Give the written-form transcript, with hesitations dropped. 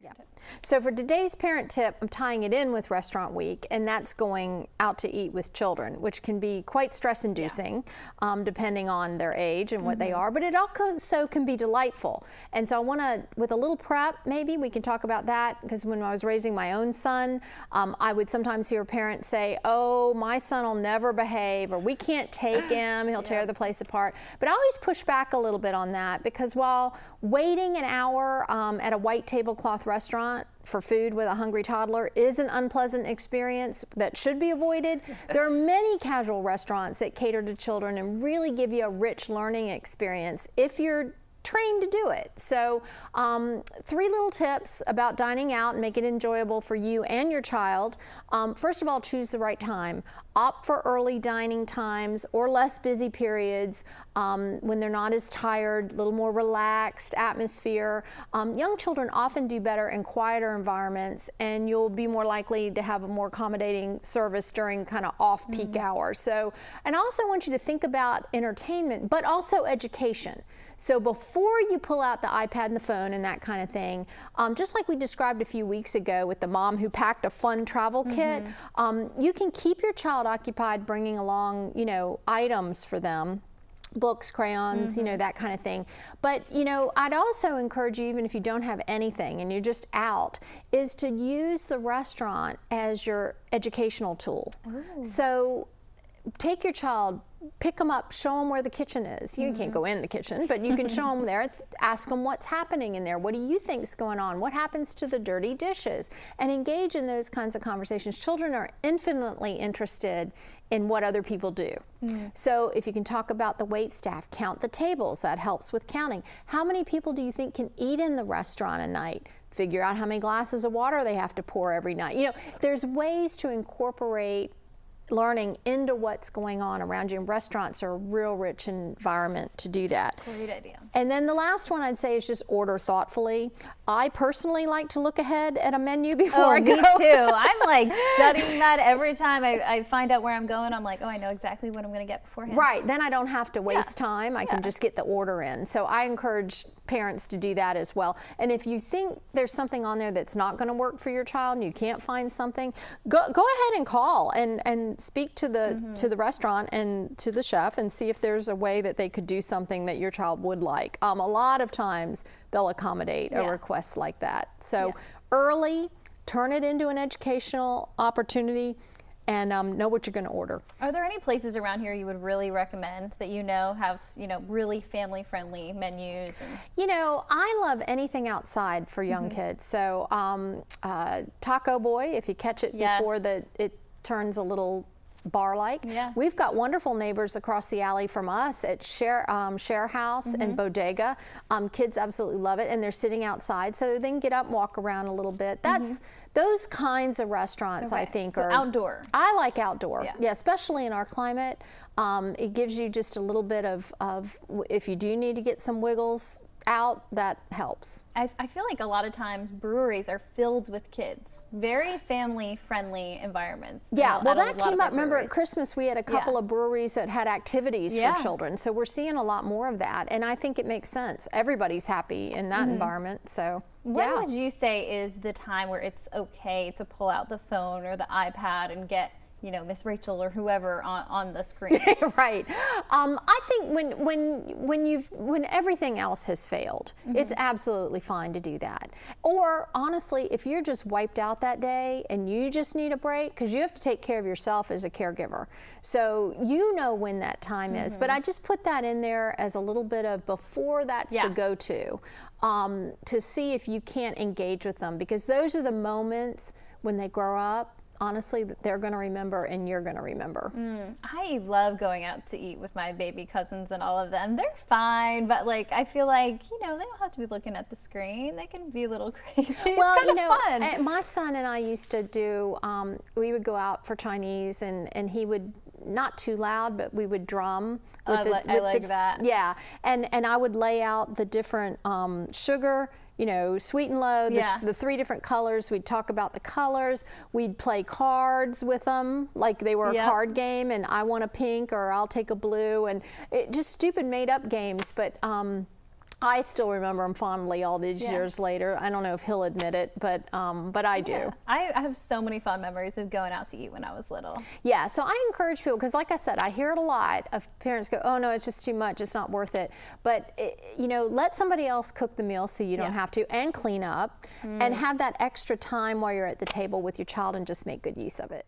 Yeah. So for today's parent tip, I'm tying it in with Restaurant Week, and that's going out to eat with children, which can be quite stress-inducing, depending on their age and what they are, but it also can be delightful. And so I want to, with a little prep, maybe we can talk about that, because when I was raising my own son, I would sometimes hear parents say, oh, my son will never behave, or we can't take him, he'll tear the place apart. But I always push back a little bit on that, because while waiting an hour at a white tablecloth restaurant for food with a hungry toddler is an unpleasant experience that should be avoided, there are many casual restaurants that cater to children and really give you a rich learning experience if you're trained to do it. So 3 little tips about dining out and make it enjoyable for you and your child. First of all, choose the right time. Opt for early dining times or less busy periods when they're not as tired, a little more relaxed atmosphere. Young children often do better in quieter environments, and you'll be more likely to have a more accommodating service during kind of off-peak hours. So, and I also want you to think about entertainment, but also education. So before you pull out the iPad and the phone and that kind of thing, just like we described a few weeks ago with the mom who packed a fun travel kit, you can keep your child occupied bringing along, you know, items for them. Books, crayons, you know, that kind of thing. But, you know, I'd also encourage you, even if you don't have anything and you're just out, is to use the restaurant as your educational tool. Ooh. So take your child, pick them up, show them where the kitchen is. You can't go in the kitchen, but you can show them there, ask them what's happening in there. What do you think's going on? What happens to the dirty dishes? And engage in those kinds of conversations. Children are infinitely interested in what other people do. So if you can talk about the wait staff, count the tables, that helps with counting. How many people do you think can eat in the restaurant a night? Figure out how many glasses of water they have to pour every night. You know, there's ways to incorporate learning into what's going on around you, and restaurants are a real rich environment to do that. Great idea. And then the last one I'd say is just order thoughtfully. I personally like to look ahead at a menu before I go. Me too. I'm like studying that every time I find out where I'm going. I'm like, oh, I know exactly what I'm going to get beforehand. Right, then I don't have to waste time. I can just get the order in. So I encourage parents to do that as well. And if you think there's something on there that's not going to work for your child and you can't find something, go ahead and call and speak to the restaurant and to the chef and see if there's a way that they could do something that your child would like. A lot of times they'll accommodate a request like that. So early, turn it into an educational opportunity, and know what you're going to order. Are there any places around here you would really recommend that you know have, you know, really family-friendly menus? And you know, I love anything outside for young kids. So Taco Boy, if you catch it before it turns a little bar-like. We've got wonderful neighbors across the alley from us at Share House and Bodega. Kids absolutely love it, and they're sitting outside, so they can get up and walk around a little bit. That's those kinds of restaurants, I think, are outdoor. I like outdoor, especially in our climate. It gives you just a little bit of if you do need to get some wiggles out, that helps. I feel like a lot of times breweries are filled with kids. Very family-friendly environments. Yeah, well, that came up. Remember at Christmas we had a couple of breweries that had activities for children. So we're seeing a lot more of that, and I think it makes sense. Everybody's happy in that environment. So when would you say is the time where it's okay to pull out the phone or the iPad and get, you know, Miss Rachel or whoever on the screen? Right. I think when everything else has failed, it's absolutely fine to do that. Or honestly, if you're just wiped out that day and you just need a break, because you have to take care of yourself as a caregiver. So you know when that time is. But I just put that in there as a little bit of before that's the go-to, to see if you can't engage with them, because those are the moments when they grow up, honestly, that they're going to remember and you're going to remember. I love going out to eat with my baby cousins and all of them. They're fine, but like I feel like, you know, they don't have to be looking at the screen. They can be a little crazy. Well, it's kind of fun. My son and I used to do, we would go out for Chinese, and he would, not too loud, but we would drum with I like that. Yeah, and I would lay out the different sugar, you know, sweet and low, the 3 different colors. We'd talk about the colors. We'd play cards with them like they were a card game, and I want a pink or I'll take a blue, and just stupid made up games. But I still remember him fondly all these years later. I don't know if he'll admit it, but I do. Yeah. I have so many fond memories of going out to eat when I was little. Yeah, so I encourage people, because like I said, I hear it a lot of parents go, oh no, it's just too much, it's not worth it. But you know, let somebody else cook the meal so you don't have to, and clean up, and have that extra time while you're at the table with your child, and just make good use of it.